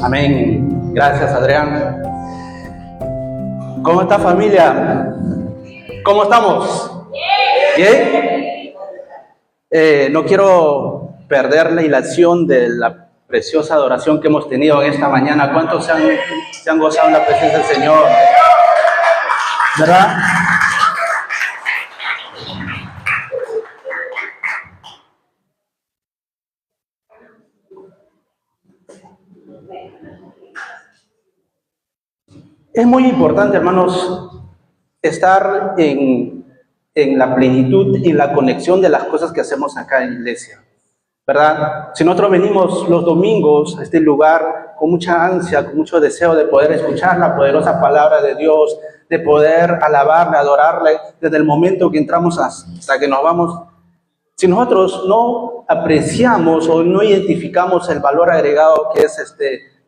Amén. Gracias, Adrián. ¿Cómo está, familia? ¿Cómo estamos? ¿Bien? No quiero perder la hilación de la preciosa adoración que hemos tenido en esta mañana. ¿Cuántos se han gozado en la presencia del Señor? ¿Verdad? Es muy importante, hermanos, estar en la plenitud y la conexión de las cosas que hacemos acá en la iglesia, ¿verdad? Si nosotros venimos los domingos a este lugar con mucha ansia, con mucho deseo de poder escuchar la poderosa palabra de Dios, de poder alabarle, adorarle, desde el momento que entramos hasta que nos vamos, si nosotros no apreciamos o no identificamos el valor agregado que es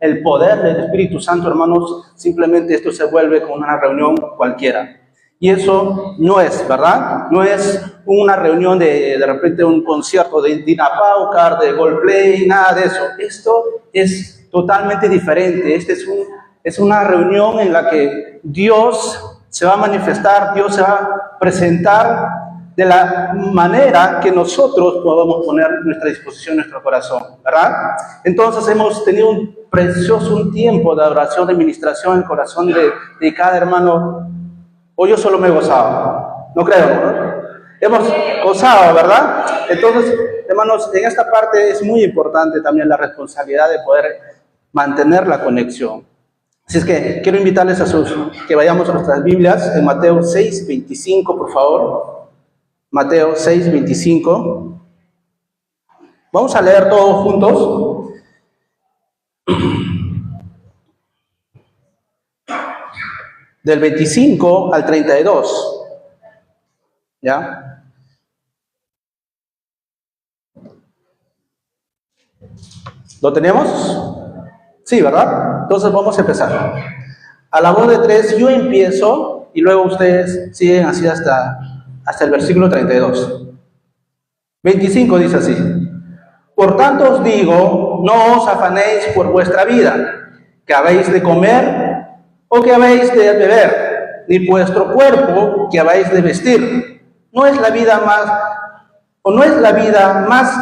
el poder del Espíritu Santo, hermanos, simplemente esto se vuelve como una reunión cualquiera. Y eso no es, ¿verdad? No es una reunión de repente un concierto de Dina Paucar, de Goldplay, nada de eso. Esto es totalmente diferente. Es una reunión en la que Dios se va a manifestar, Dios se va a presentar de la manera que nosotros podamos poner nuestra disposición, nuestro corazón, ¿verdad? Entonces hemos tenido un precioso tiempo de adoración, de ministración en el corazón de cada hermano. Hoy yo solo me he gozado, no creo, ¿no? Hemos gozado, ¿verdad? Entonces, hermanos, en esta parte es muy importante también la responsabilidad de poder mantener la conexión. Así es que quiero invitarles que vayamos a nuestras Biblias en Mateo 6:25, por favor. Mateo 6:25. Vamos a leer todos juntos. Del 25 al 32. ¿Ya? ¿Lo tenemos? Sí, ¿verdad? Entonces vamos a empezar. A la voz de 3 yo empiezo y luego ustedes siguen así hasta el versículo 32. 25 dice así: Por tanto os digo, no os afanéis por vuestra vida, que habéis de comer o que habéis de beber, ni vuestro cuerpo que habéis de vestir. ¿No es la vida más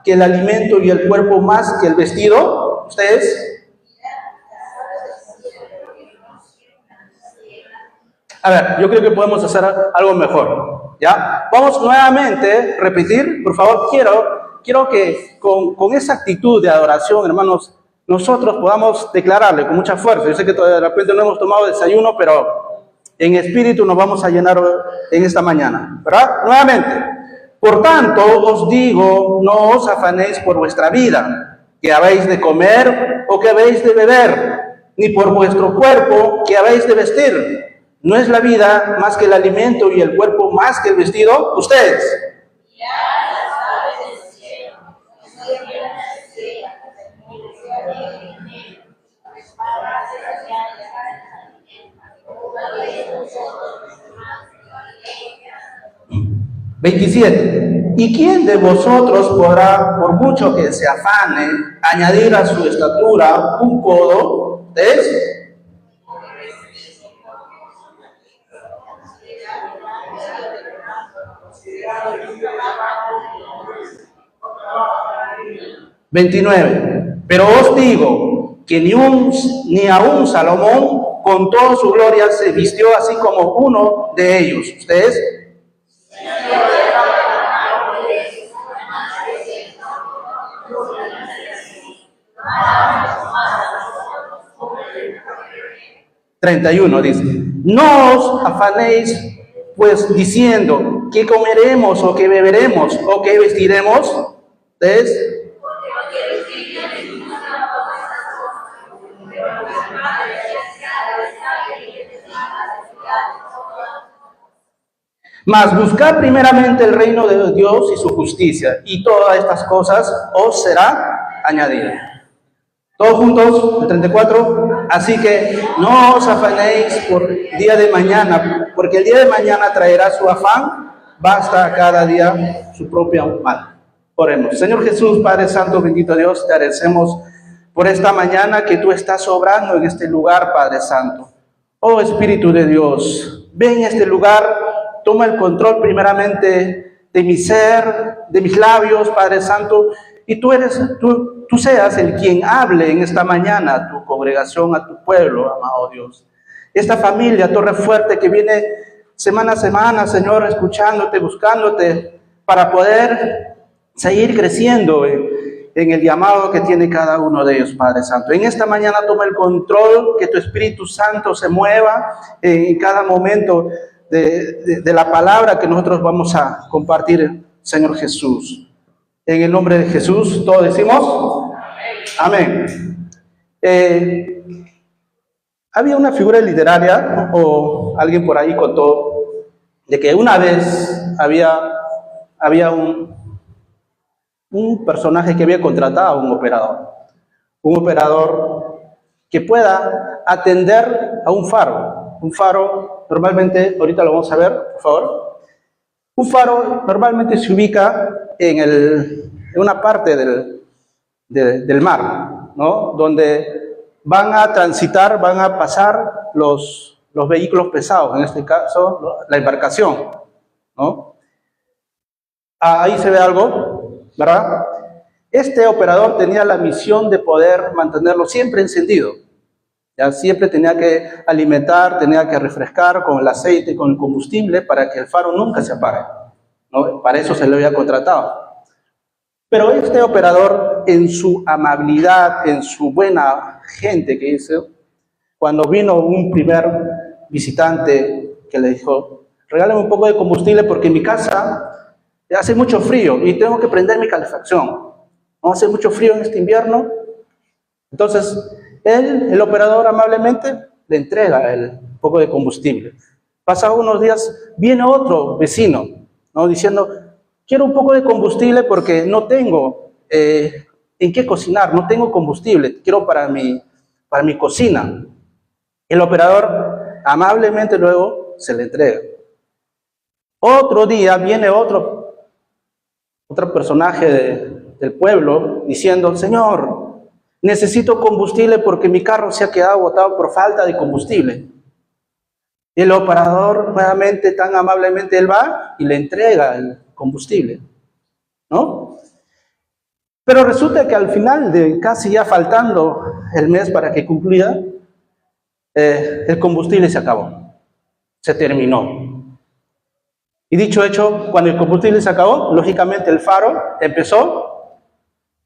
que el alimento y el cuerpo más que el vestido? ¿Ustedes? A ver, yo creo que podemos hacer algo mejor, ¿ya? Vamos nuevamente a repetir, por favor, quiero que con esa actitud de adoración, hermanos, nosotros podamos declararle con mucha fuerza. Yo sé que de repente no hemos tomado desayuno, pero en espíritu nos vamos a llenar en esta mañana, ¿verdad? Nuevamente, por tanto os digo, no os afanéis por vuestra vida, que habéis de comer o que habéis de beber, ni por vuestro cuerpo que habéis de vestir. ¿No es la vida más que el alimento y el cuerpo más que el vestido? Ustedes. ¿27? ¿Y quién de vosotros podrá, por mucho que se afane, añadir a su estatura un codo? ¿Ustedes? ¿29? Pero os digo que ni aun Salomón con toda su gloria se vistió así como uno de ellos. ¿Ustedes? (31) dice: No os afanéis pues diciendo, ¿qué comeremos o qué beberemos o qué vestiremos? ¿Ustedes? Mas buscad primeramente el reino de Dios y su justicia, y todas estas cosas os será añadida. Todos juntos, el 34. Así que no os afanéis por día de mañana, porque el día de mañana traerá su afán. Basta a cada día su propia mal. Oremos. Señor Jesús, Padre Santo, bendito Dios, te agradecemos por esta mañana que tú estás obrando en este lugar, Padre Santo. Oh Espíritu de Dios, ven a este lugar, toma el control primeramente de mi ser, de mis labios, Padre Santo, y tú seas el quien hable en esta mañana a tu congregación, a tu pueblo, amado Dios. Esta familia, Torre Fuerte, que viene semana a semana, Señor, escuchándote, buscándote, para poder seguir creciendo en el llamado que tiene cada uno de ellos, Padre Santo. En esta mañana toma el control, que tu Espíritu Santo se mueva en cada momento de la palabra que nosotros vamos a compartir, Señor Jesús. En el nombre de Jesús, todos decimos amén. Había una figura literaria, o alguien por ahí contó, de que una vez había un personaje que había contratado a un operador que pueda atender a un faro. Un faro, normalmente, ahorita lo vamos a ver, por favor. Un faro normalmente se ubica en una parte del mar, ¿no? Donde van a transitar, van a pasar los vehículos pesados, en este caso, la embarcación, ¿no? Ahí se ve algo, ¿verdad? Este operador tenía la misión de poder mantenerlo siempre encendido. Ya siempre tenía que alimentar, tenía que refrescar con el aceite, con el combustible, para que el faro nunca se apague, ¿no? Para eso se le había contratado. Pero este operador, en su amabilidad, en su buena gente que hizo, cuando vino un primer visitante que le dijo, regálame un poco de combustible porque en mi casa hace mucho frío y tengo que prender mi calefacción. ¿No hace mucho frío en este invierno? Entonces, el operador amablemente le entrega el poco de combustible. Pasados unos días, viene otro vecino, ¿no? Diciendo, quiero un poco de combustible porque no tengo en qué cocinar, no tengo combustible, quiero para mi cocina. El operador amablemente luego se le entrega. Otro día viene otro personaje del pueblo diciendo, Señor, necesito combustible porque mi carro se ha quedado botado por falta de combustible. Y el operador nuevamente tan amablemente él va y le entrega el combustible, ¿no? Pero resulta que al final de casi ya faltando el mes para que concluya, el combustible se acabó, se terminó. Y dicho hecho, cuando el combustible se acabó, lógicamente el faro empezó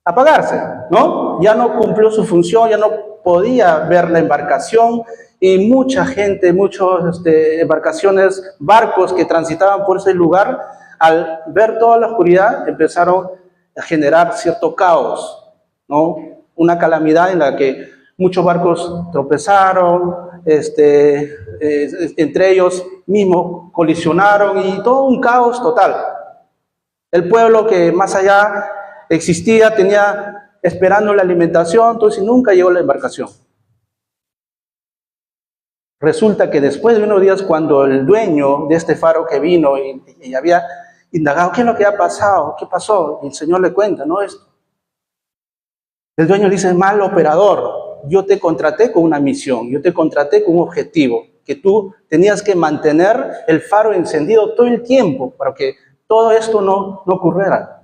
a apagarse, ¿no? Ya no cumplió su función, ya no podía ver la embarcación y mucha gente, muchas embarcaciones, barcos que transitaban por ese lugar, al ver toda la oscuridad, empezaron a generar cierto caos, ¿no? Una calamidad en la que muchos barcos tropezaron, entre ellos mismos colisionaron y todo un caos total. El pueblo que más allá existía tenía esperando la alimentación, entonces nunca llegó la embarcación. Resulta que después de unos días, cuando el dueño de este faro que vino y había indagado, ¿qué es lo que ha pasado? ¿Qué pasó? Y el Señor le cuenta, ¿no? Esto. El dueño le dice, mal operador, yo te contraté con una misión, yo te contraté con un objetivo, que tú tenías que mantener el faro encendido todo el tiempo para que todo esto no ocurriera.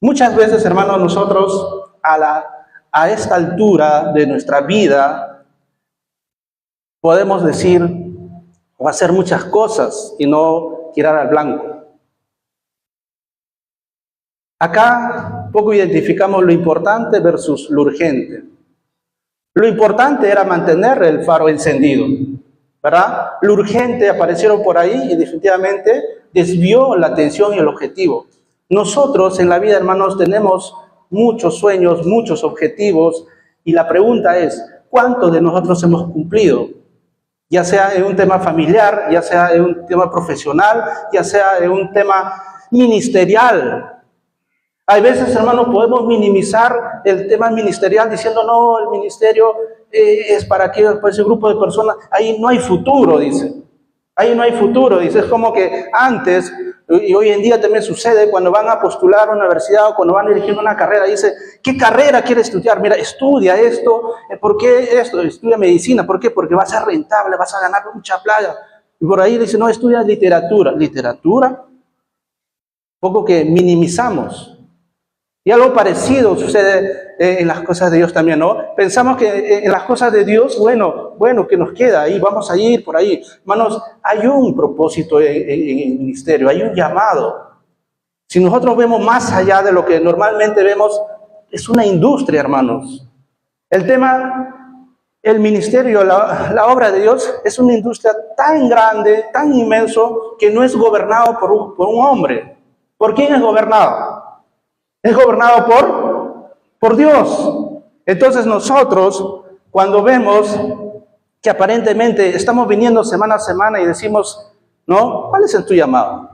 Muchas veces, hermanos, nosotros a esta altura de nuestra vida podemos decir o hacer muchas cosas y no tirar al blanco. Acá poco identificamos lo importante versus lo urgente. Lo importante era mantener el faro encendido, ¿verdad? Lo urgente aparecieron por ahí y definitivamente desvió la atención y el objetivo. Nosotros en la vida, hermanos, tenemos muchos sueños, muchos objetivos y la pregunta es, ¿cuántos de nosotros hemos cumplido? Ya sea en un tema familiar, ya sea en un tema profesional, ya sea en un tema ministerial. Hay veces, hermanos, podemos minimizar el tema ministerial diciendo, no, el ministerio es para ese grupo de personas. Ahí no hay futuro, dice. Ahí no hay futuro, dice. Es como que antes Y hoy en día también sucede cuando van a postular a una universidad o cuando van eligiendo una carrera, dice, ¿qué carrera quiere estudiar? Mira, estudia esto. ¿Por qué esto? Estudia medicina. ¿Por qué? Porque va a ser rentable, vas a ganar mucha plata. Y por ahí dice, no, estudia literatura. ¿Literatura? Poco que minimizamos. Y algo parecido sucede en las cosas de Dios también, ¿no? Pensamos que en las cosas de Dios, bueno, que nos queda ahí, vamos a ir por ahí. Hermanos, hay un propósito en el ministerio, hay un llamado. Si nosotros vemos más allá de lo que normalmente vemos, es una industria, hermanos. El tema, el ministerio, la obra de Dios es una industria tan grande, tan inmenso, que no es gobernado por un hombre. ¿Por quién es gobernado? Es gobernado por Dios. Entonces nosotros, cuando vemos que aparentemente estamos viniendo semana a semana y decimos, ¿no? ¿Cuál es tu llamado?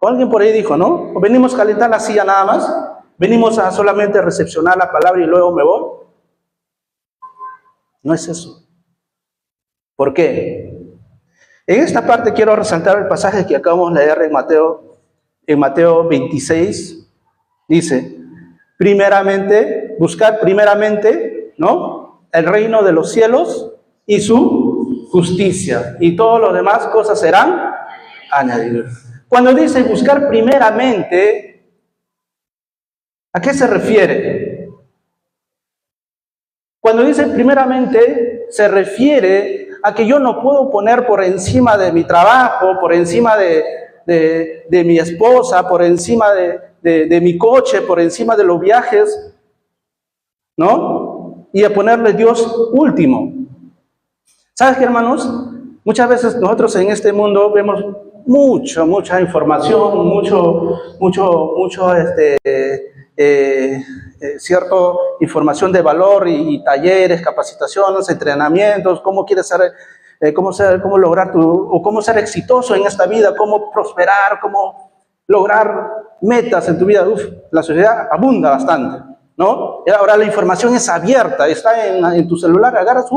Alguien por ahí dijo, ¿no? ¿O venimos a calentar la silla nada más? ¿Venimos a solamente recepcionar la palabra y luego me voy? No es eso. ¿Por qué? En esta parte quiero resaltar el pasaje que acabamos de leer en Mateo 26. Dice, primeramente, buscar primeramente, ¿no? El reino de los cielos y su justicia. Y todas las demás cosas serán añadidas. Cuando dice buscar primeramente, ¿a qué se refiere? Cuando dice primeramente, se refiere a que yo no puedo poner por encima de mi trabajo, por encima de mi esposa, por encima de mi coche, por encima de los viajes, ¿no? Y a ponerle Dios último. ¿Sabes qué, hermanos? Muchas veces nosotros en este mundo vemos mucha información, cierta información de valor y talleres, capacitaciones, entrenamientos, cómo quieres ser, cómo lograr cómo ser exitoso en esta vida, cómo prosperar, cómo lograr metas en tu vida. La sociedad abunda bastante, ¿no? Y ahora la información es abierta, está en tu celular, agarras,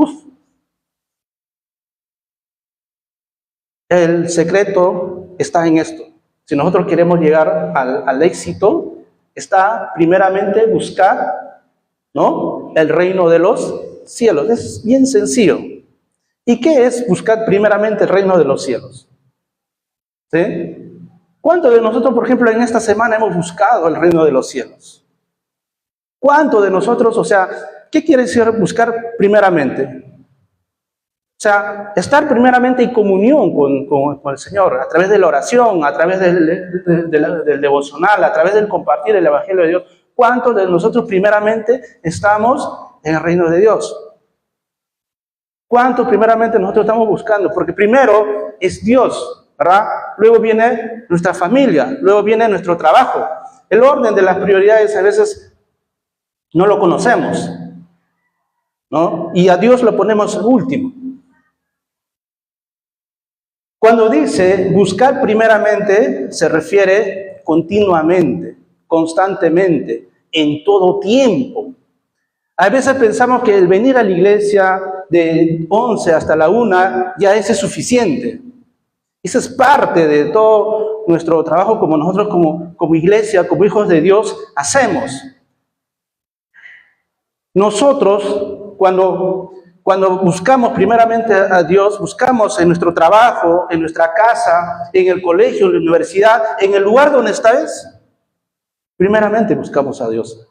El secreto está en esto. Si nosotros queremos llegar al éxito, está primeramente buscar, ¿no? El reino de los cielos. Es bien sencillo. ¿Y qué es buscar primeramente el reino de los cielos? ¿Sí? ¿Cuántos de nosotros, por ejemplo, en esta semana hemos buscado el reino de los cielos? ¿Cuántos de nosotros, qué quiere decir buscar primeramente? O sea, estar primeramente en comunión con el Señor, a través de la oración, a través del devocional, a través del compartir el Evangelio de Dios. ¿Cuántos de nosotros primeramente estamos en el reino de Dios? ¿Cuántos primeramente nosotros estamos buscando? Porque primero es Dios, ¿verdad? Luego viene nuestra familia, luego viene nuestro trabajo. El orden de las prioridades a veces no lo conocemos, ¿no? Y a Dios lo ponemos último. Cuando dice buscar primeramente, se refiere continuamente, constantemente, en todo tiempo. A veces pensamos que el venir a la iglesia de 11 hasta la 1 ya ese es suficiente. Esa es parte de todo nuestro trabajo como nosotros como iglesia, como hijos de Dios, hacemos. Nosotros, cuando buscamos primeramente a Dios, buscamos en nuestro trabajo, en nuestra casa, en el colegio, en la universidad, en el lugar donde estés, primeramente buscamos a Dios.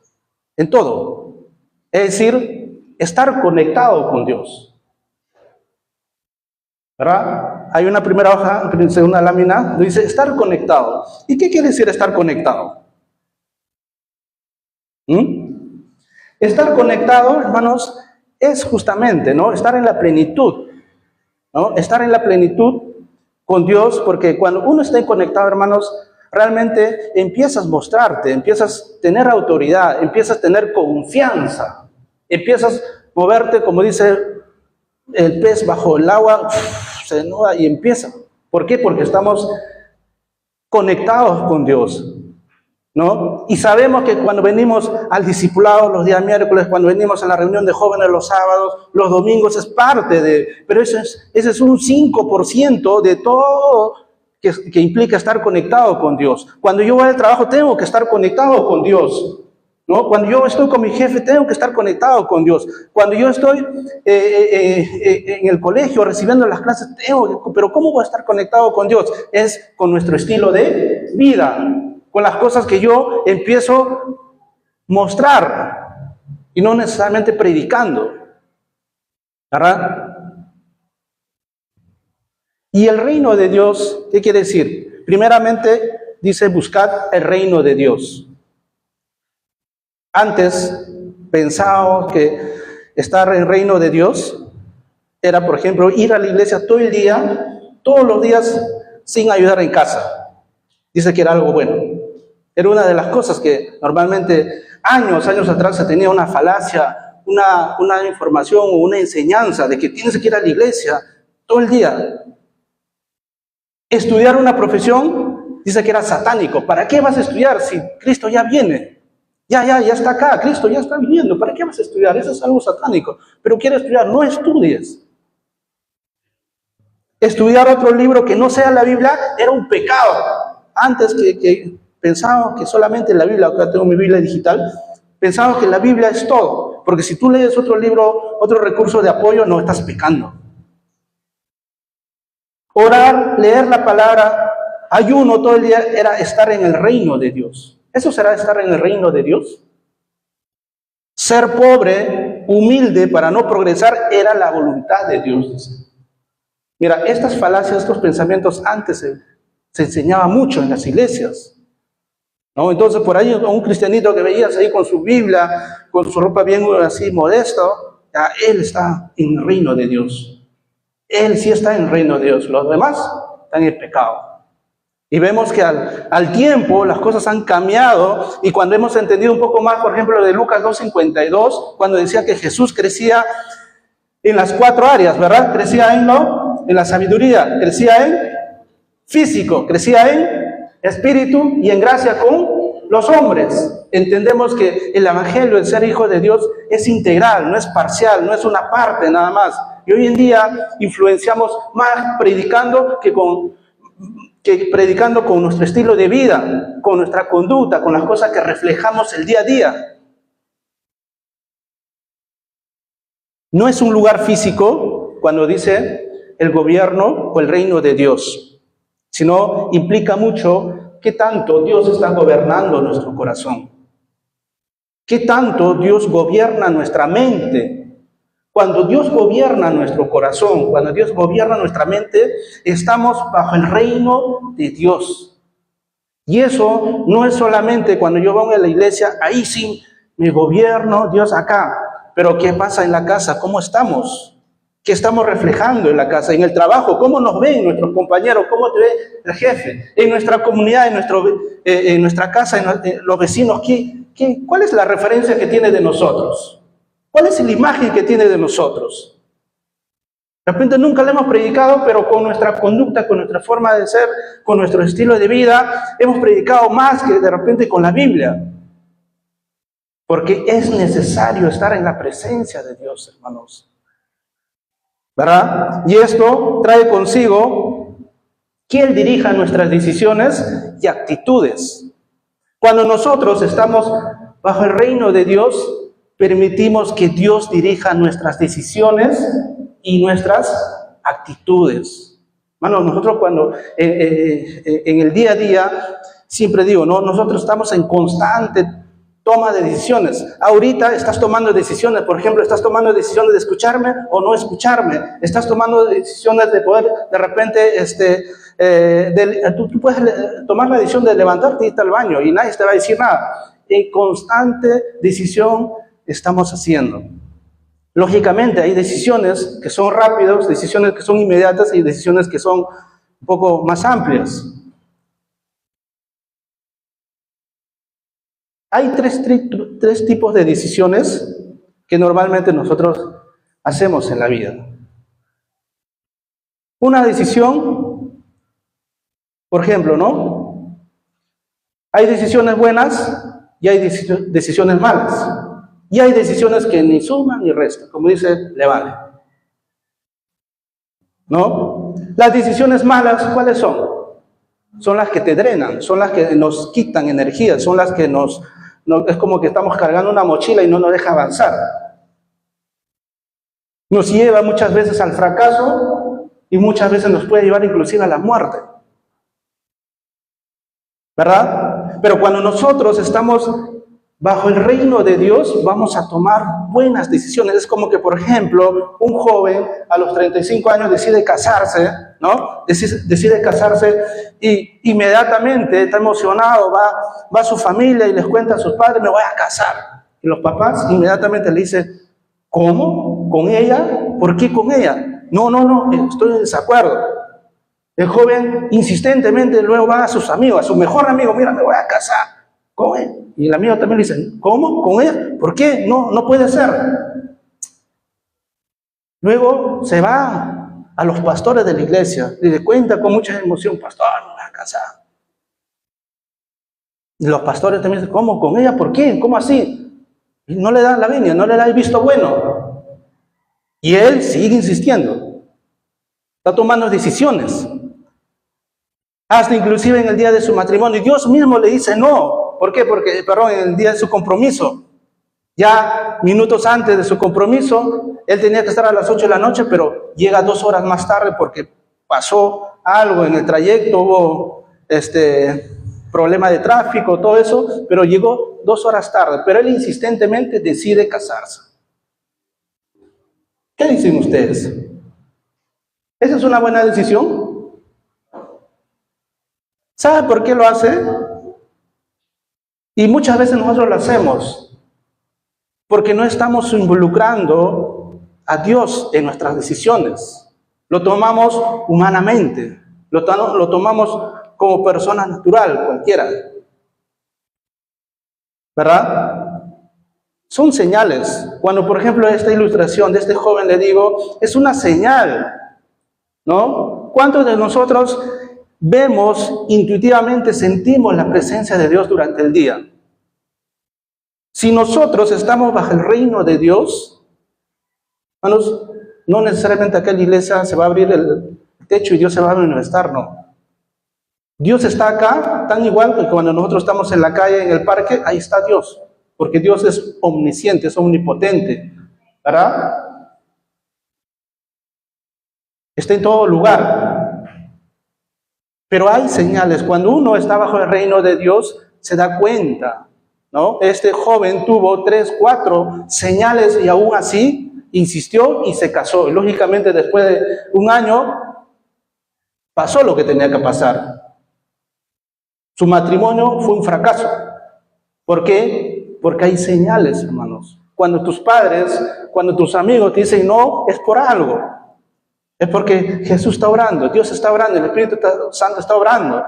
En todo. Es decir, estar conectado con Dios. ¿Verdad? Hay una primera hoja, segunda lámina, dice estar conectado. ¿Y qué quiere decir estar conectado? Estar conectado, hermanos, es justamente, ¿no? Estar en la plenitud, ¿no? Estar en la plenitud con Dios, porque cuando uno está conectado, hermanos, realmente empiezas a mostrarte, empiezas a tener autoridad, empiezas a tener confianza, empiezas a moverte, como dice el pez bajo el agua, se desnuda y empieza. ¿Por qué? Porque estamos conectados con Dios, ¿no? Y sabemos que cuando venimos al discipulado los días miércoles, cuando venimos a la reunión de jóvenes los sábados, los domingos, es parte de, pero ese es un 5% de todo que implica estar conectado con Dios. Cuando yo voy al trabajo tengo que estar conectado con Dios, ¿no? Cuando yo estoy con mi jefe tengo que estar conectado con Dios. Cuando yo estoy en el colegio recibiendo las clases pero ¿cómo voy a estar conectado con Dios? Es con nuestro estilo de vida, con las cosas que yo empiezo a mostrar y no necesariamente predicando, ¿verdad? Y el reino de Dios, ¿qué quiere decir? Primeramente dice buscad el reino de Dios. Antes pensaba que estar en el reino de Dios era, por ejemplo, ir a la iglesia todo el día, todos los días, sin ayudar en casa. Dice que era algo bueno. Era una de las cosas que normalmente años atrás se tenía una falacia, una información o una enseñanza de que tienes que ir a la iglesia todo el día. Estudiar una profesión, dice que era satánico. ¿Para qué vas a estudiar si Cristo ya viene? Ya está acá, Cristo ya está viniendo. ¿Para qué vas a estudiar? Eso es algo satánico. Pero quieres estudiar, no estudies. Estudiar otro libro que no sea la Biblia era un pecado. Antes que pensaba que solamente la Biblia, acá tengo mi Biblia digital, pensaba que la Biblia es todo. Porque si tú lees otro libro, otro recurso de apoyo, no estás pecando. Orar, leer la palabra, ayuno todo el día era estar en el reino de Dios. ¿Eso será estar en el reino de Dios? Ser pobre, humilde para no progresar era la voluntad de Dios. Mira, estas falacias, estos pensamientos antes se enseñaba mucho en las iglesias, ¿no? Entonces por ahí un cristianito que veías ahí con su Biblia, con su ropa bien así modesto, ya él está en el reino de Dios. Él sí está en el reino de Dios, los demás están en pecado. Y vemos que al tiempo las cosas han cambiado, y cuando hemos entendido un poco más, por ejemplo, de Lucas 2:52, cuando decía que Jesús crecía en las 4 áreas, ¿verdad? Crecía en la sabiduría, crecía en físico, crecía en espíritu y en gracia con los hombres. Entendemos que el evangelio, el ser hijo de Dios, es integral, no es parcial, no es una parte nada más. Y hoy en día influenciamos más predicando que predicando con nuestro estilo de vida, con nuestra conducta, con las cosas que reflejamos el día a día. No es un lugar físico cuando dice el gobierno o el reino de Dios, sino implica mucho qué tanto Dios está gobernando nuestro corazón, qué tanto Dios gobierna nuestra mente. Cuando Dios gobierna nuestro corazón, cuando Dios gobierna nuestra mente, estamos bajo el reino de Dios. Y eso no es solamente cuando yo voy a la iglesia, ahí sí me gobierno Dios acá. Pero ¿qué pasa en la casa? ¿Cómo estamos? ¿Qué estamos reflejando en la casa? En el trabajo, ¿cómo nos ven nuestros compañeros? ¿Cómo te ve el jefe? En nuestra comunidad, en nuestra casa, en los vecinos, ¿cuál es la referencia que tiene de nosotros? ¿Cuál es la imagen que tiene de nosotros? De repente nunca le hemos predicado, pero con nuestra conducta, con nuestra forma de ser, con nuestro estilo de vida, hemos predicado más que de repente con la Biblia. Porque es necesario estar en la presencia de Dios, hermanos. ¿Verdad? Y esto trae consigo que Él dirija nuestras decisiones y actitudes. Cuando nosotros estamos bajo el reino de Dios, permitimos que Dios dirija nuestras decisiones y nuestras actitudes. Hermano, nosotros cuando en el día a día, siempre digo, ¿no? Nosotros estamos en constante toma de decisiones. Ahorita estás tomando decisiones, por ejemplo, estás tomando decisiones de escucharme o no escucharme. Estás tomando decisiones de poder, de repente, tú puedes tomar la decisión de levantarte y irte al baño y nadie te va a decir nada. En constante decisión estamos haciendo. Lógicamente hay decisiones que son rápidas, decisiones que son inmediatas y decisiones que son un poco más amplias. Hay tres tipos de decisiones que normalmente nosotros hacemos en la vida. Una decisión, por ejemplo, ¿no? Hay decisiones buenas y hay decisiones malas. Y hay decisiones que ni suman ni restan, como dice, le vale. ¿No? Las decisiones malas, ¿cuáles son? son las que te drenan, son las que nos quitan energía, son las que es como que estamos cargando una mochila y no nos deja avanzar. Nos lleva muchas veces al fracaso y muchas veces nos puede llevar inclusive a la muerte. ¿Verdad? Pero cuando nosotros estamos bajo el reino de Dios, vamos a tomar buenas decisiones. Es como que, por ejemplo, un joven a los 35 años decide casarse, ¿no? Decide casarse y inmediatamente está emocionado, va a su familia y les cuenta a sus padres, me voy a casar. Y los papás inmediatamente le dicen, ¿cómo? ¿Con ella? ¿Por qué con ella? No, estoy en desacuerdo. El joven insistentemente luego va a sus amigos, a su mejor amigo, mira, me voy a casar con él. Y el amigo también le dice, ¿cómo? ¿Con ella? ¿Por qué? No puede ser. Luego se va a los pastores de la iglesia y le cuenta con mucha emoción, pastor, me voy a casar. Y los pastores también dicen, ¿cómo? ¿Con ella? ¿Por qué? ¿Cómo así? Y no le dan la venia, no le da el visto bueno. Y él sigue insistiendo. Está tomando decisiones. Hasta inclusive en el día de su matrimonio. Y Dios mismo le dice no. ¿Por qué? Porque, en el día de su compromiso. Ya minutos antes de su compromiso, él tenía que estar a las 8 de la noche, pero llega 2 horas más tarde porque pasó algo en el trayecto, hubo problema de tráfico, todo eso, pero llegó 2 horas tarde. Pero él insistentemente decide casarse. ¿Qué dicen ustedes? ¿Esa es una buena decisión? ¿Sabe por qué lo hace? Y muchas veces nosotros lo hacemos porque no estamos involucrando a Dios en nuestras decisiones. Lo tomamos humanamente, lo tomamos como persona natural, cualquiera. ¿Verdad? Son señales. Cuando, por ejemplo, esta ilustración de este joven le digo, es una señal, ¿no? ¿Cuántos de nosotros vemos, intuitivamente sentimos la presencia de Dios durante el día? Si nosotros estamos bajo el reino de Dios, hermanos, no necesariamente acá en la iglesia se va a abrir el techo y Dios se va a manifestar, no. Dios está acá, tan igual que cuando nosotros estamos en la calle, en el parque, ahí está Dios. Porque Dios es omnisciente, es omnipotente, ¿verdad? Está en todo lugar. Pero hay señales. Cuando uno está bajo el reino de Dios, se da cuenta, ¿no? Este joven tuvo 3, 4 señales y aún así insistió y se casó. Y lógicamente después de un año pasó lo que tenía que pasar. Su matrimonio fue un fracaso. ¿Por qué? Porque hay señales, hermanos. Cuando tus padres, cuando tus amigos te dicen no, es por algo. Es porque Jesús está orando, Dios está orando, el Espíritu Santo está orando.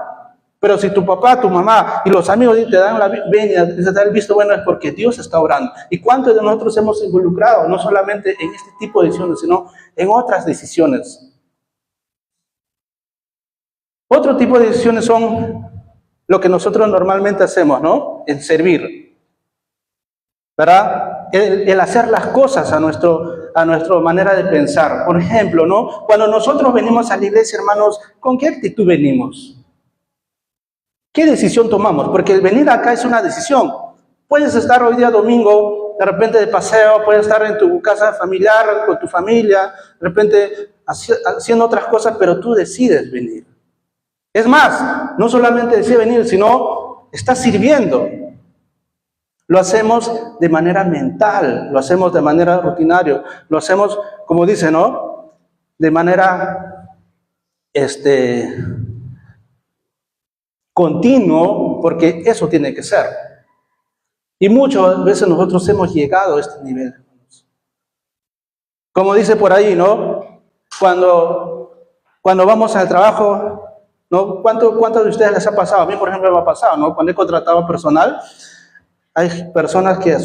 Pero si tu papá, tu mamá y los amigos te dan la venia, te dan el visto bueno, es porque Dios está orando. ¿Y cuántos de nosotros hemos involucrado, no solamente en este tipo de decisiones, sino en otras decisiones? Otro tipo de decisiones son lo que nosotros normalmente hacemos, ¿no? El servir, ¿verdad? El hacer las cosas a nuestra manera de pensar. Por ejemplo, ¿no? Cuando nosotros venimos a la iglesia, hermanos, ¿con qué actitud venimos? ¿Qué decisión tomamos? Porque el venir acá es una decisión. Puedes estar hoy día domingo, de repente de paseo, puedes estar en tu casa familiar, con tu familia, de repente haciendo otras cosas, pero tú decides venir. Es más, no solamente decides venir, sino estás sirviendo. Lo hacemos de manera mental, lo hacemos de manera rutinaria, lo hacemos, como dice, ¿no? De manera, continuo, porque eso tiene que ser. Y muchas veces nosotros hemos llegado a este nivel. Como dice por ahí, ¿no? Cuando vamos al trabajo, ¿no? ¿Cuántos de ustedes les ha pasado? A mí, por ejemplo, me ha pasado, ¿no? Cuando he contratado personal, hay personas que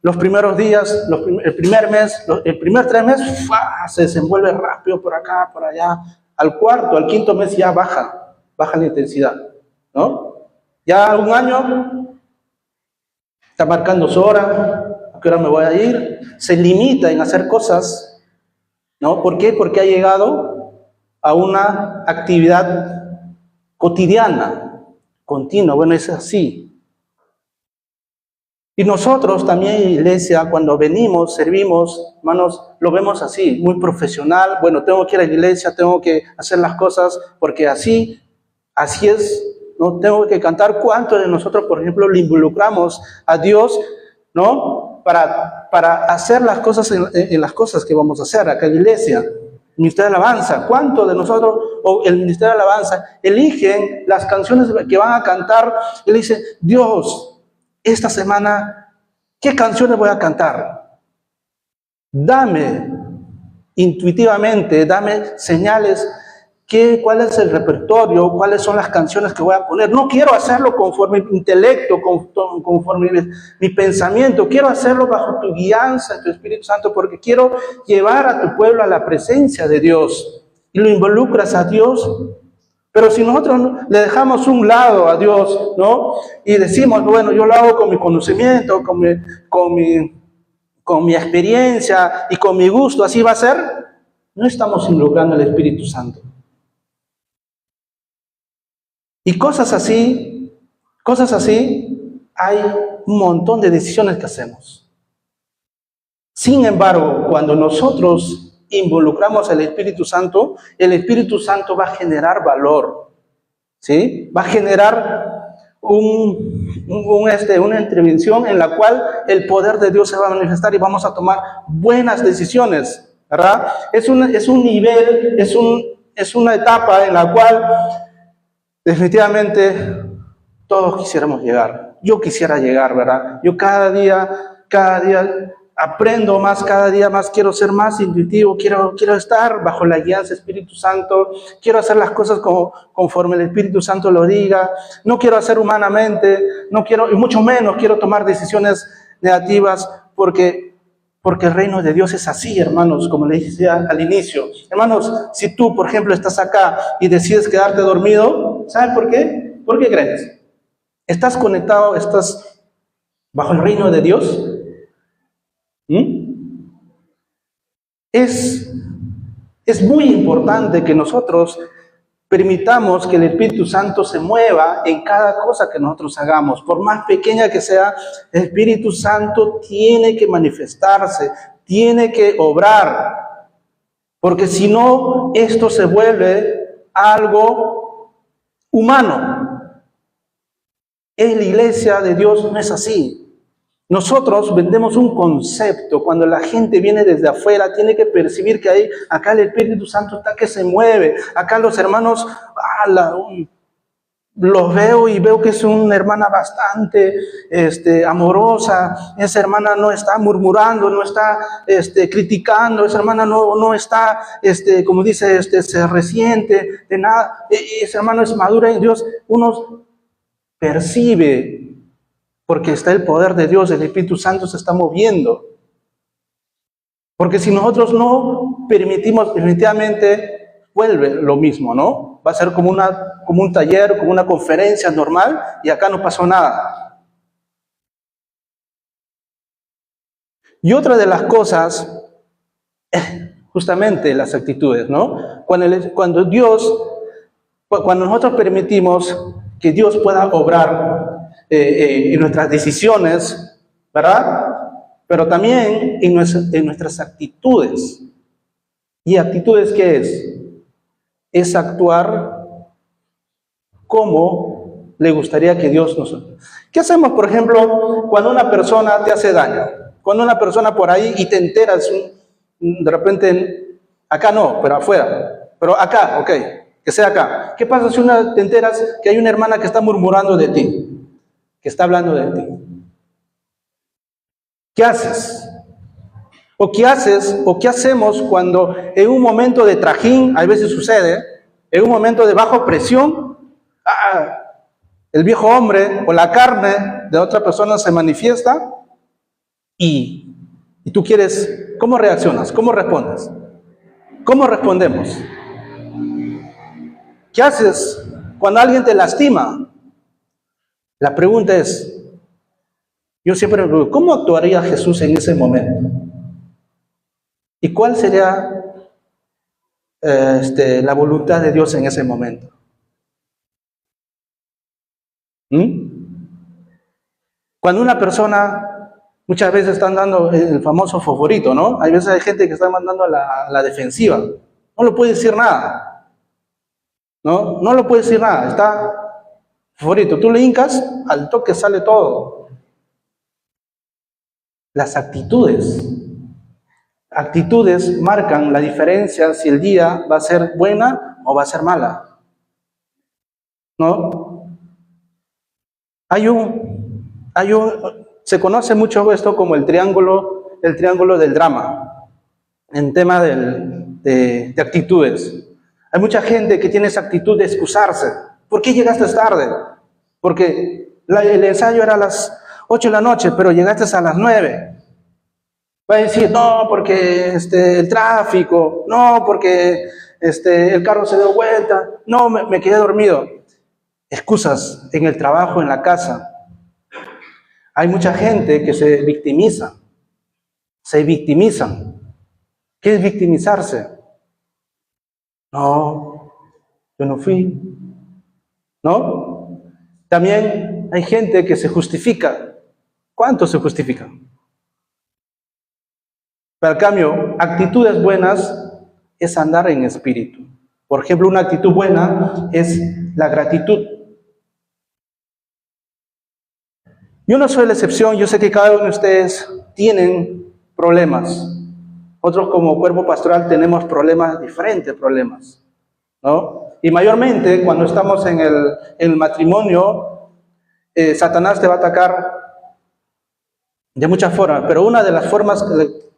los primeros días, el primer mes, el primer 3 meses, se desenvuelve rápido por acá, por allá. Al cuarto, al quinto mes ya baja la intensidad, ¿no? Ya un año está marcando su hora, a qué hora me voy a ir, se limita en hacer cosas, ¿no? ¿Por qué? Porque ha llegado a una actividad cotidiana, continua. Bueno, es así. Y nosotros también, iglesia, cuando venimos, servimos, hermanos, lo vemos así, muy profesional. Bueno, tengo que ir a la iglesia, tengo que hacer las cosas porque así es. No tengo que cantar. ¿Cuántos de nosotros, por ejemplo, le involucramos a Dios, ¿no? Para hacer las cosas en las cosas que vamos a hacer acá en la iglesia? El ministerio de alabanza. ¿Cuántos de nosotros, o el ministerio de alabanza, eligen las canciones que van a cantar y le dicen, Dios, esta semana, ¿qué canciones voy a cantar? Dame intuitivamente, dame señales, cuál es el repertorio, cuáles son las canciones que voy a poner. No quiero hacerlo conforme mi intelecto, conforme mi pensamiento, quiero hacerlo bajo tu guianza, tu Espíritu Santo, porque quiero llevar a tu pueblo a la presencia de Dios. Y lo involucras a Dios. Pero si nosotros le dejamos un lado a Dios, ¿no? Y decimos, bueno, yo lo hago con mi conocimiento, con mi experiencia y con mi gusto, así va a ser, no estamos involucrando al Espíritu Santo. Y cosas así, hay un montón de decisiones que hacemos. Sin embargo, cuando nosotros involucramos al Espíritu Santo, el Espíritu Santo va a generar valor, ¿sí? Va a generar una intervención en la cual el poder de Dios se va a manifestar y vamos a tomar buenas decisiones, ¿verdad? Es un nivel, es una etapa en la cual definitivamente todos quisiéramos llegar. Yo quisiera llegar, ¿verdad? Yo cada día aprendo más, cada día más quiero ser más intuitivo, quiero estar bajo la guía del Espíritu Santo, quiero hacer las cosas conforme el Espíritu Santo lo diga, no quiero hacer humanamente, y mucho menos quiero tomar decisiones negativas, porque el reino de Dios es así, hermanos, como le decía al inicio. Hermanos, si tú, por ejemplo, estás acá y decides quedarte dormido, ¿sabes por qué? ¿Por qué crees? ¿Estás conectado, estás bajo el reino de Dios? Es muy importante que nosotros permitamos que el Espíritu Santo se mueva en cada cosa que nosotros hagamos. Por más pequeña que sea, el Espíritu Santo tiene que manifestarse, tiene que obrar. Porque si no, esto se vuelve algo humano. En la iglesia de Dios no es así. Nosotros vendemos un concepto. Cuando la gente viene desde afuera, tiene que percibir que acá el Espíritu Santo está que se mueve. Acá los hermanos, los veo y veo que es una hermana bastante amorosa. Esa hermana no está murmurando, no está criticando. Esa hermana no está, como dice, se resiente de nada. Esa hermana es madura en Dios. Uno percibe, porque está el poder de Dios, el Espíritu Santo se está moviendo. Porque si nosotros no permitimos, definitivamente vuelve lo mismo, ¿no? Va a ser como un taller, como una conferencia normal, y acá no pasó nada. Y otra de las cosas, justamente las actitudes, ¿no? Cuando nosotros permitimos que Dios pueda obrar en nuestras decisiones, ¿verdad? Pero también en nuestras actitudes. ¿Y actitudes qué es? Es actuar como le gustaría que Dios nos... ¿Qué hacemos, por ejemplo, cuando una persona te hace daño? Cuando una persona por ahí y te enteras, de repente, acá no, pero afuera, pero acá, ok, que sea acá. ¿Qué pasa si te enteras que hay una hermana que está murmurando de ti? Que está hablando de ti? ¿Qué haces? ¿O qué hacemos cuando en un momento de trajín, a veces sucede, en un momento de baja presión, el viejo hombre o la carne de otra persona se manifiesta y tú quieres, ¿cómo reaccionas? ¿Cómo respondes? ¿Cómo respondemos? ¿Qué haces cuando alguien te lastima? La pregunta es, yo siempre me pregunto, ¿cómo actuaría Jesús en ese momento? ¿Y cuál sería la voluntad de Dios en ese momento? Cuando una persona, muchas veces están dando el famoso favorito, ¿no? Hay veces hay gente que está mandando a la defensiva. No le puede decir nada. No le puede decir nada. Está favorito. Tú le hincas, al toque sale todo. Las actitudes marcan la diferencia si el día va a ser buena o va a ser mala. ¿No? Se conoce mucho esto como el triángulo del drama, en tema de actitudes. Hay mucha gente que tiene esa actitud de excusarse. ¿Por qué llegaste tarde? Porque el ensayo era a las 8 de la noche, pero llegaste a las 9. Va a decir, no, porque el tráfico, no, porque el carro se dio vuelta, no, me quedé dormido. Excusas en el trabajo, en la casa. Hay mucha gente que se victimizan. ¿Qué es victimizarse? No, yo no fui. ¿No? También hay gente que se justifica. ¿Cuántos se justifican? Pero al cambio, actitudes buenas es andar en espíritu. Por ejemplo, una actitud buena es la gratitud. Yo no soy la excepción, yo sé que cada uno de ustedes tienen problemas. Otros como cuerpo pastoral tenemos problemas, diferentes problemas, ¿no? Y mayormente cuando estamos en el matrimonio, Satanás te va a atacar de muchas formas, pero una de las formas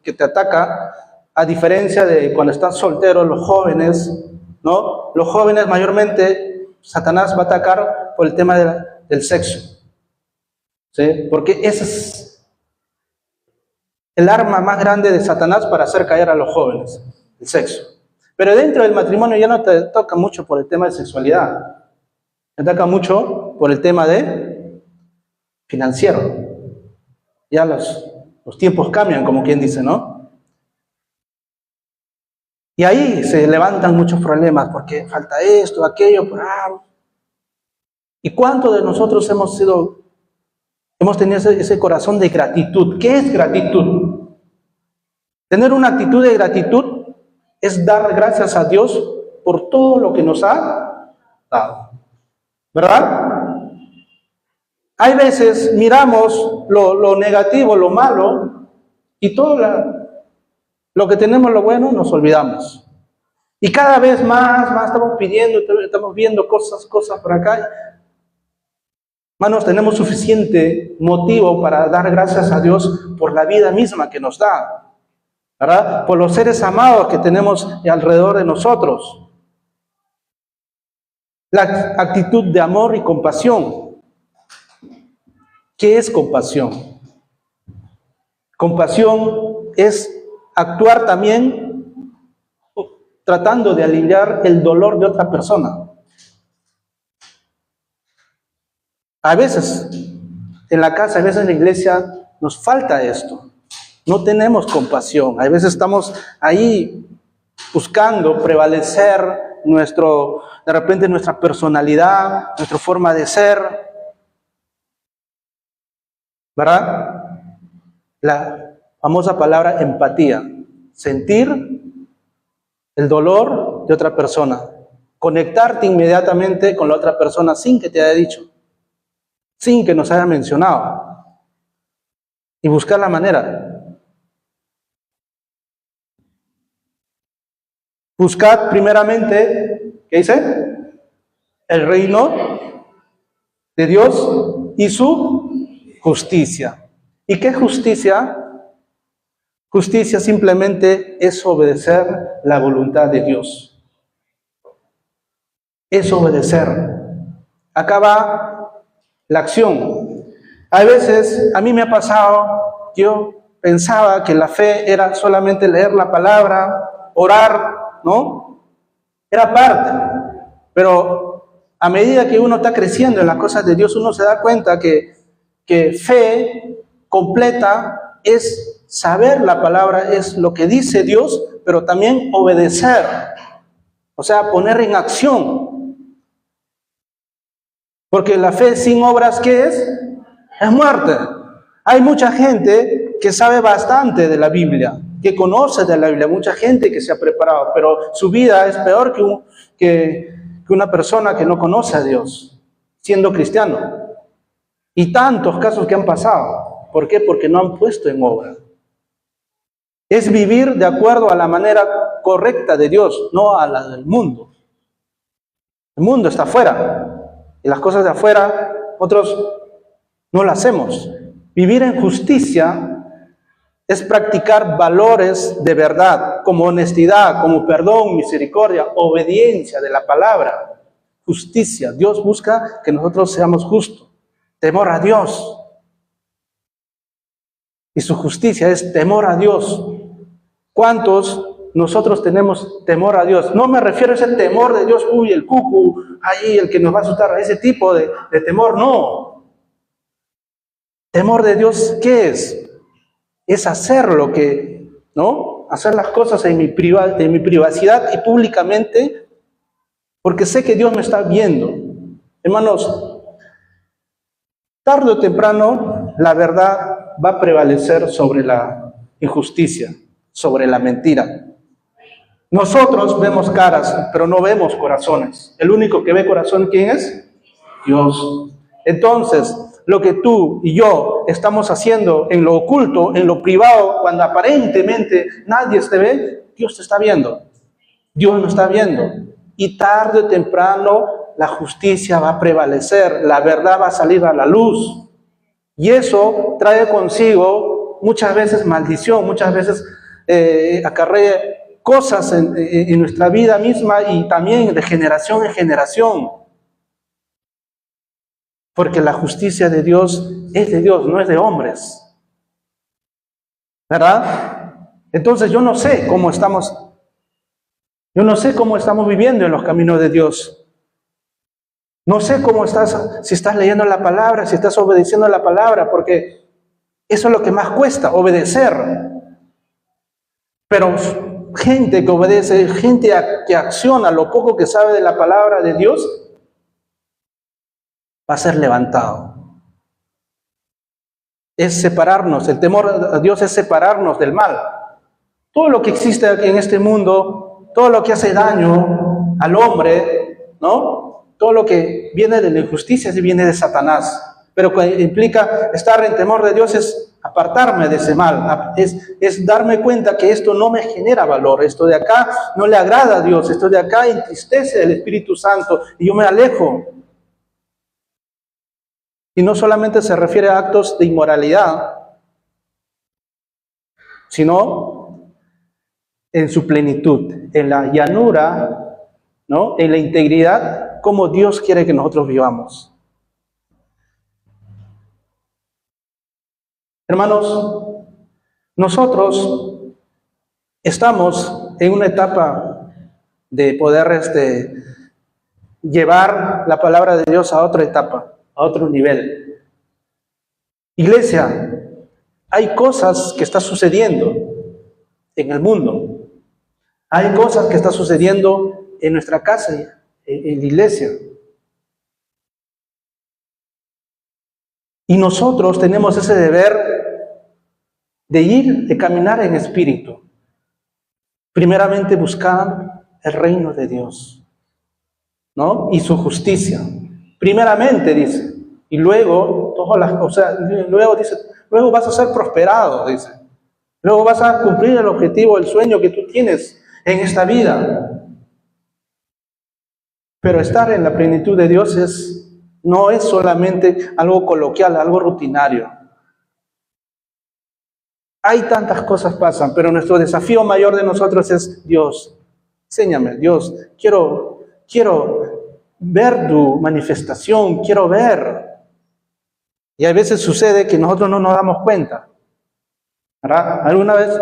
que te ataca, a diferencia de cuando están solteros, los jóvenes, ¿no? Los jóvenes mayormente, Satanás va a atacar por el tema del sexo. ¿Sí? Porque ese es el arma más grande de Satanás para hacer caer a los jóvenes, el sexo. Pero dentro del matrimonio ya no te toca mucho por el tema de sexualidad, te toca mucho por el tema de financiero. Ya los tiempos cambian, como quien dice, ¿no? Y ahí se levantan muchos problemas, porque falta esto, aquello, ¿Y cuántos de nosotros hemos tenido ese corazón de gratitud? ¿Qué es gratitud? Tener una actitud de gratitud es dar gracias a Dios por todo lo que nos ha dado. ¿Verdad? Hay veces miramos lo negativo, lo malo, y todo lo que tenemos, lo bueno, nos olvidamos. Y cada vez más estamos pidiendo, estamos viendo cosas por acá. Hermanos, tenemos suficiente motivo para dar gracias a Dios por la vida misma que nos da, ¿verdad? Por los seres amados que tenemos alrededor de nosotros. La actitud de amor y compasión. ¿Qué es compasión? Compasión es actuar también tratando de aliviar el dolor de otra persona. A veces en la casa, a veces en la iglesia nos falta esto. No tenemos compasión. A veces estamos ahí buscando prevalecer de repente nuestra personalidad, nuestra forma de ser. ¿Verdad? La famosa palabra empatía. Sentir el dolor de otra persona. Conectarte inmediatamente con la otra persona sin que te haya dicho, sin que nos haya mencionado. Y buscar la manera. Buscad primeramente, ¿qué dice? El reino de Dios y su justicia. ¿Y qué justicia? Justicia simplemente es obedecer la voluntad de Dios. Es obedecer. Acá va la acción. A veces, a mí me ha pasado, yo pensaba que la fe era solamente leer la palabra, orar, ¿no? Era parte. Pero a medida que uno está creciendo en las cosas de Dios, uno se da cuenta que fe completa es saber la palabra, es lo que dice Dios, pero también obedecer. O sea, poner en acción. Porque la fe sin obras, ¿qué es? Es muerte. Hay mucha gente que sabe bastante de la Biblia, que conoce de la Biblia, mucha gente que se ha preparado, pero su vida es peor que una persona que no conoce a Dios, siendo cristiano. Y tantos casos que han pasado. ¿Por qué? Porque no han puesto en obra. Es vivir de acuerdo a la manera correcta de Dios, no a la del mundo. El mundo está afuera. Y las cosas de afuera, nosotros no las hacemos. Vivir en justicia es practicar valores de verdad, como honestidad, como perdón, misericordia, obediencia de la palabra, justicia. Dios busca que nosotros seamos justos. Temor a Dios. Y su justicia es temor a Dios. ¿Cuántos nosotros tenemos temor a Dios? No me refiero a ese temor de Dios, uy, el cucu, ahí el que nos va a asustar, a ese tipo de temor, no. Temor de Dios, ¿qué es? Es hacer lo que, ¿no? Hacer las cosas en mi privacidad y públicamente, porque sé que Dios me está viendo. Hermanos, tarde o temprano la verdad va a prevalecer sobre la injusticia, sobre la mentira. Nosotros vemos caras, pero no vemos corazones. El único que ve corazón, ¿quién es? Dios. Entonces, lo que tú y yo estamos haciendo en lo oculto, en lo privado, cuando aparentemente nadie te ve, Dios te está viendo. Dios nos está viendo. Y tarde o temprano la justicia va a prevalecer, la verdad va a salir a la luz. Y eso trae consigo muchas veces maldición, muchas veces acarrea cosas en nuestra vida misma y también de generación en generación. Porque la justicia de Dios es de Dios, no es de hombres. ¿Verdad? Entonces yo no sé cómo estamos viviendo en los caminos de Dios. No sé cómo estás, si estás leyendo la palabra, si estás obedeciendo la palabra, porque eso es lo que más cuesta, obedecer. Pero gente que obedece, gente que acciona lo poco que sabe de la palabra de Dios, va a ser levantado. Es separarnos, el temor a Dios es separarnos del mal. Todo lo que existe en este mundo, todo lo que hace daño al hombre, ¿no? Todo lo que viene de la injusticia viene de Satanás. Pero que implica estar en temor de Dios es apartarme de ese mal, es darme cuenta que esto no me genera valor, esto de acá no le agrada a Dios, esto de acá entristece al Espíritu Santo y yo me alejo. Y no solamente se refiere a actos de inmoralidad, sino en su plenitud, en la llanura, ¿no? En la integridad, como Dios quiere que nosotros vivamos. Hermanos, nosotros estamos en una etapa de poder llevar la palabra de Dios a otra etapa, a otro nivel. Iglesia, hay cosas que están sucediendo en el mundo. Hay cosas que están sucediendo en nuestra casa, en la iglesia. Y nosotros tenemos ese deber de ir, de caminar en espíritu. Primeramente buscar el reino de Dios, ¿no? Y su justicia. Primeramente dice, y luego todas las cosas, luego dice, luego vas a ser prosperado, dice. Luego vas a cumplir el objetivo, el sueño que tú tienes en esta vida. Pero estar en la plenitud de Dios no es solamente algo coloquial, algo rutinario. Hay tantas cosas pasan, pero nuestro desafío mayor de nosotros es Dios. Enséñame, Dios, quiero ver tu manifestación, quiero ver. Y a veces sucede que nosotros no nos damos cuenta. ¿Verdad? Alguna vez,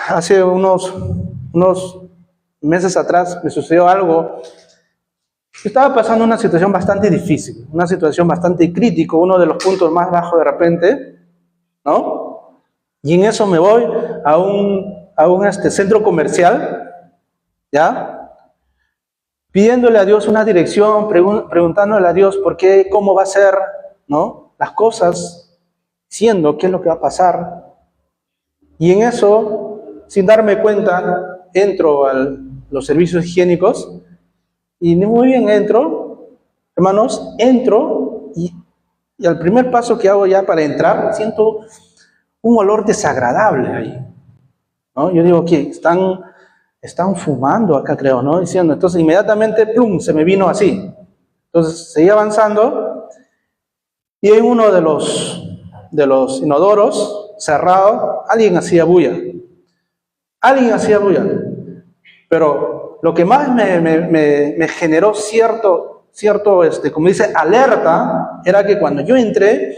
hace unos meses atrás, me sucedió algo. Estaba pasando una situación bastante difícil, una situación bastante crítica, uno de los puntos más bajos de repente, ¿no? Y en eso me voy a un centro comercial, ¿ya? pidiéndole a Dios una dirección, preguntándole a Dios por qué, cómo va a ser, ¿no? Las cosas, diciendo qué es lo que va a pasar. Y en eso, sin darme cuenta, entro a los servicios higiénicos y muy bien entro, hermanos, entro y al primer paso que hago ya para entrar, siento un olor desagradable ahí, ¿no? Yo digo, ¿qué? Están fumando acá, creo, ¿no? Diciendo, entonces inmediatamente, plum, se me vino así. Entonces seguí avanzando y en uno de los inodoros cerrado, alguien hacía bulla. Alguien hacía bulla. Pero lo que más me generó cierto, como dice, alerta, era que cuando yo entré,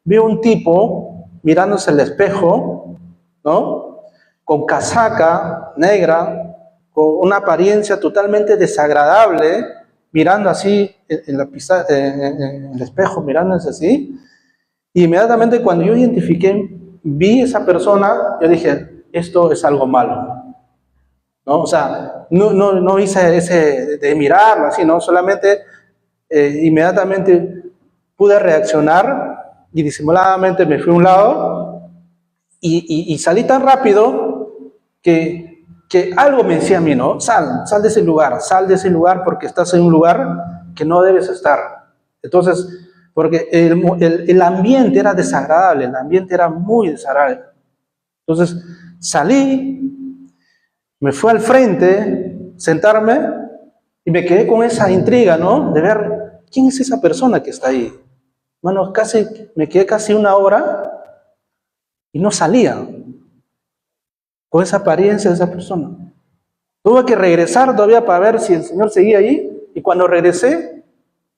vi un tipo mirándose el espejo, ¿no? Con casaca negra, con una apariencia totalmente desagradable, mirando así en el espejo, mirándose así. Y inmediatamente cuando yo vi esa persona, yo dije, esto es algo malo, ¿no? O sea, no hice ese de mirarlo así, ¿no? Solamente inmediatamente pude reaccionar y disimuladamente me fui a un lado y salí tan rápido que algo me decía a mí, ¿no? Sal de ese lugar porque estás en un lugar que no debes estar. Entonces, porque el ambiente era desagradable, el ambiente era muy desagradable. Entonces, salí, me fui al frente, sentarme, y me quedé con esa intriga, ¿no? De ver, ¿quién es esa persona que está ahí? Bueno, me quedé casi una hora y no salía con esa apariencia de esa persona. Tuve que regresar todavía para ver si el Señor seguía ahí, y cuando regresé,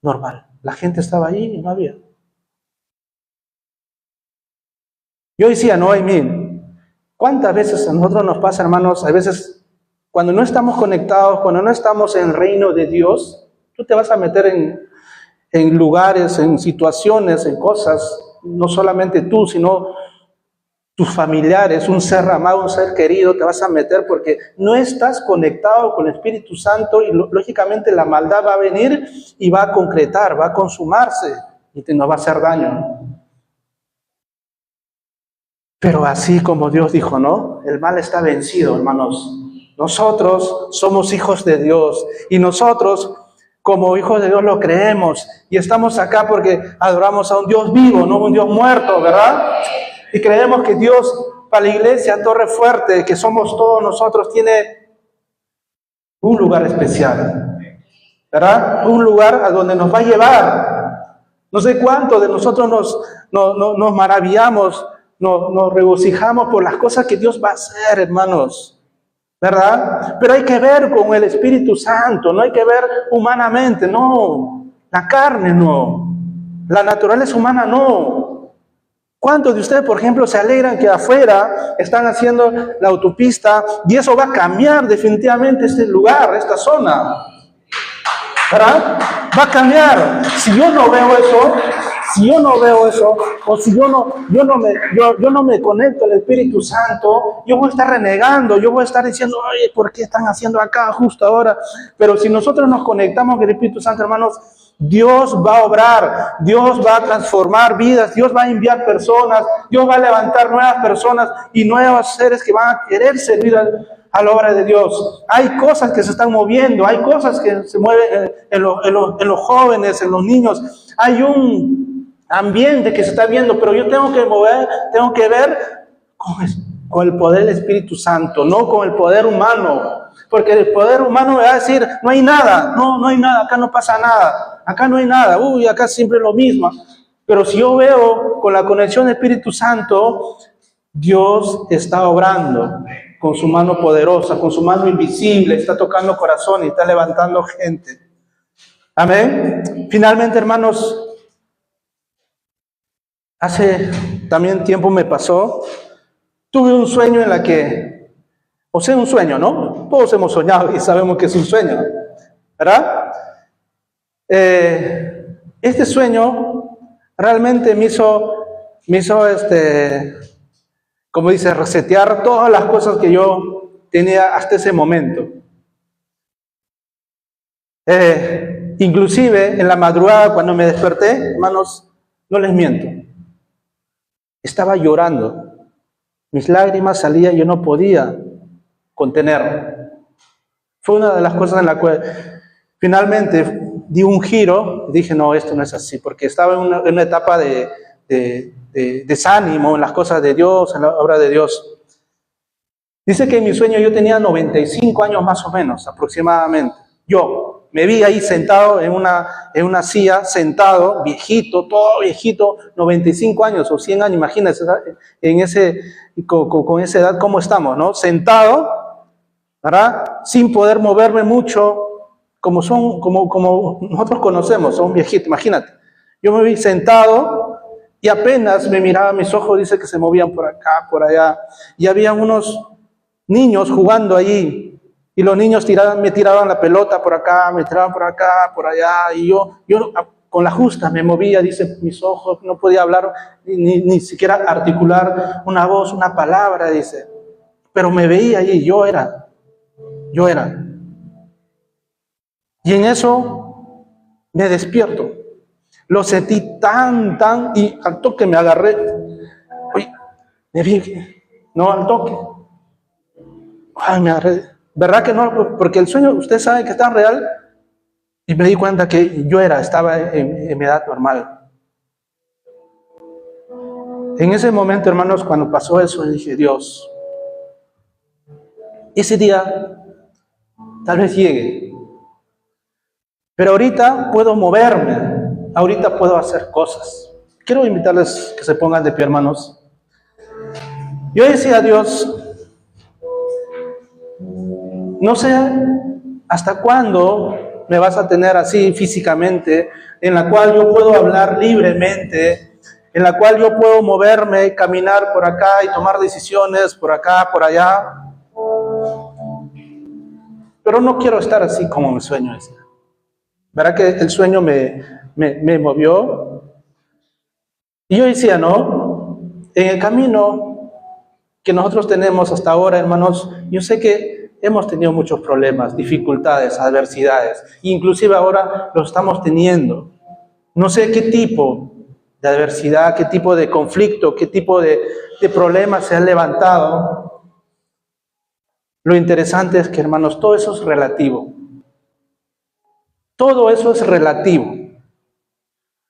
normal, la gente estaba ahí y no había. Yo decía, no, ¿cuántas veces a nosotros nos pasa, hermanos? A veces, cuando no estamos conectados, cuando no estamos en el reino de Dios, tú te vas a meter en lugares, en situaciones, en cosas, no solamente tú, sino tus familiares, un ser amado, un ser querido, te vas a meter porque no estás conectado con el Espíritu Santo y lógicamente la maldad va a venir y va a concretar, va a consumarse y nos va a hacer daño. Pero así como Dios dijo, ¿no? El mal está vencido, hermanos. Nosotros somos hijos de Dios y nosotros como hijos de Dios lo creemos y estamos acá porque adoramos a un Dios vivo, no un Dios muerto, ¿verdad? Y creemos que Dios, para la iglesia Torre Fuerte, que somos todos nosotros, tiene un lugar especial, ¿verdad? Un lugar a donde nos va a llevar. No sé cuánto de nosotros nos maravillamos, nos regocijamos por las cosas que Dios va a hacer, hermanos, ¿verdad? Pero hay que ver con el Espíritu Santo, no hay que ver humanamente, no. La carne no, la naturaleza humana no. ¿Cuántos de ustedes, por ejemplo, se alegran que afuera están haciendo la autopista y eso va a cambiar definitivamente este lugar, esta zona? ¿Verdad? Va a cambiar. Si yo no veo eso, o si yo no me conecto al Espíritu Santo, yo voy a estar renegando, yo voy a estar diciendo, oye, ¿por qué están haciendo acá justo ahora? Pero si nosotros nos conectamos con el Espíritu Santo, hermanos, Dios va a obrar, Dios va a transformar vidas, Dios va a enviar personas, Dios va a levantar nuevas personas y nuevos seres que van a querer servir a la obra de Dios. Hay cosas que se están moviendo, hay cosas que se mueven en los jóvenes, en los niños. Hay un ambiente que se está viendo, pero yo tengo que ver con el poder del Espíritu Santo, no con el poder humano. Porque el poder humano me va a decir, no hay nada, no hay nada, acá no pasa nada, acá no hay nada, acá siempre es lo mismo. Pero si yo veo con la conexión del Espíritu Santo, Dios está obrando con su mano poderosa, con su mano invisible, está tocando corazón y está levantando gente. Amén. Finalmente, hermanos, hace también tiempo me pasó, tuve un sueño un sueño, ¿no? Todos hemos soñado y sabemos que es un sueño, ¿verdad? Este sueño realmente me hizo, como dice, resetear todas las cosas que yo tenía hasta ese momento. Inclusive en la madrugada cuando me desperté, hermanos, no les miento, estaba llorando. Mis lágrimas salían y yo no podía contener. Fue una de las cosas en la cual finalmente di un giro y dije, no, esto no es así, porque estaba en una etapa de desánimo en las cosas de Dios, en la obra de Dios. Dice que en mi sueño yo tenía 95 años más o menos, aproximadamente. Yo me vi ahí sentado en una silla, sentado, viejito, todo viejito, 95 años o 100 años, imagínense, con esa edad, ¿cómo estamos, no? Sentado, ¿verdad? Sin poder moverme mucho, como nosotros conocemos, son viejitos, imagínate. Yo me vi sentado y apenas me miraba, mis ojos, dice que se movían por acá, por allá, y había unos niños jugando allí, y los niños me tiraban la pelota por acá, me tiraban por acá, por allá, y yo con la justa me movía, dice, mis ojos, no podía hablar, ni siquiera articular una voz, una palabra, dice, pero me veía allí, yo era. Y en eso me despierto. Lo sentí tan, y al toque me agarré. Oye, me vi, no, al toque. Ay, me agarré. ¿Verdad que no? Porque el sueño, usted sabe que es tan real. Y me di cuenta que estaba en mi edad normal. En ese momento, hermanos, cuando pasó eso, dije, Dios, ese día tal vez llegue. Pero ahorita puedo moverme, ahorita puedo hacer cosas. Quiero invitarles que se pongan de pie, hermanos. Yo decía a Dios, no sé hasta cuándo me vas a tener así físicamente, en la cual yo puedo hablar libremente, en la cual yo puedo moverme, caminar por acá y tomar decisiones por acá, por allá. Pero no quiero estar así como mi sueño es. ¿Verdad que el sueño me movió? Y yo decía, no, en el camino que nosotros tenemos hasta ahora, hermanos, yo sé que hemos tenido muchos problemas, dificultades, adversidades, inclusive ahora lo estamos teniendo. No sé qué tipo de adversidad, qué tipo de conflicto, qué tipo de problemas se han levantado. Lo interesante es que, hermanos, todo eso es relativo. Todo eso es relativo.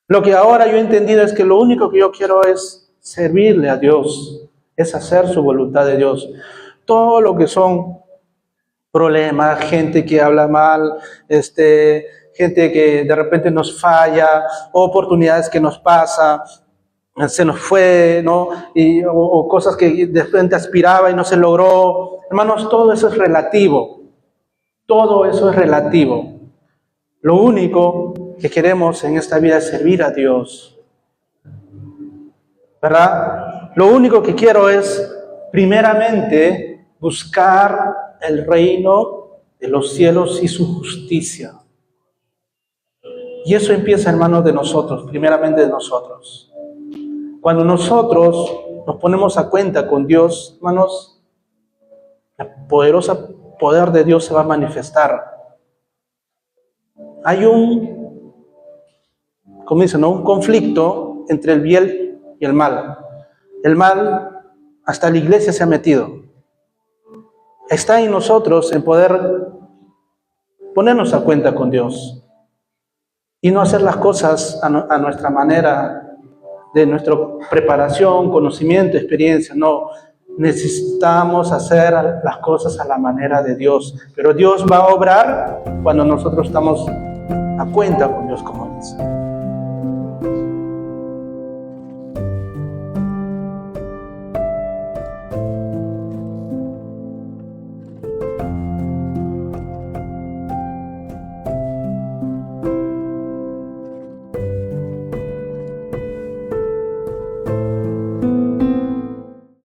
Lo que ahora yo he entendido es que lo único que yo quiero es servirle a Dios, es hacer su voluntad de Dios. Todo lo que son problemas, gente que habla mal, gente que de repente nos falla, oportunidades que nos pasa, se nos fue, ¿no? O cosas que de repente aspiraba y no se logró. Hermanos, todo eso es relativo. Todo eso es relativo. Lo único que queremos en esta vida es servir a Dios, ¿verdad? Lo único que quiero es, primeramente, buscar el reino de los cielos y su justicia. Y eso empieza, hermanos, de nosotros, primeramente de nosotros. Cuando nosotros nos ponemos a cuenta con Dios, hermanos, el poderoso poder de Dios se va a manifestar. Hay un conflicto entre el bien y el mal. El mal, hasta la iglesia se ha metido. Está en nosotros en poder ponernos a cuenta con Dios y no hacer las cosas a nuestra manera, de nuestra preparación, conocimiento, experiencia. No, necesitamos hacer las cosas a la manera de Dios. Pero Dios va a obrar cuando nosotros estamos a cuenta con Dios, como dice.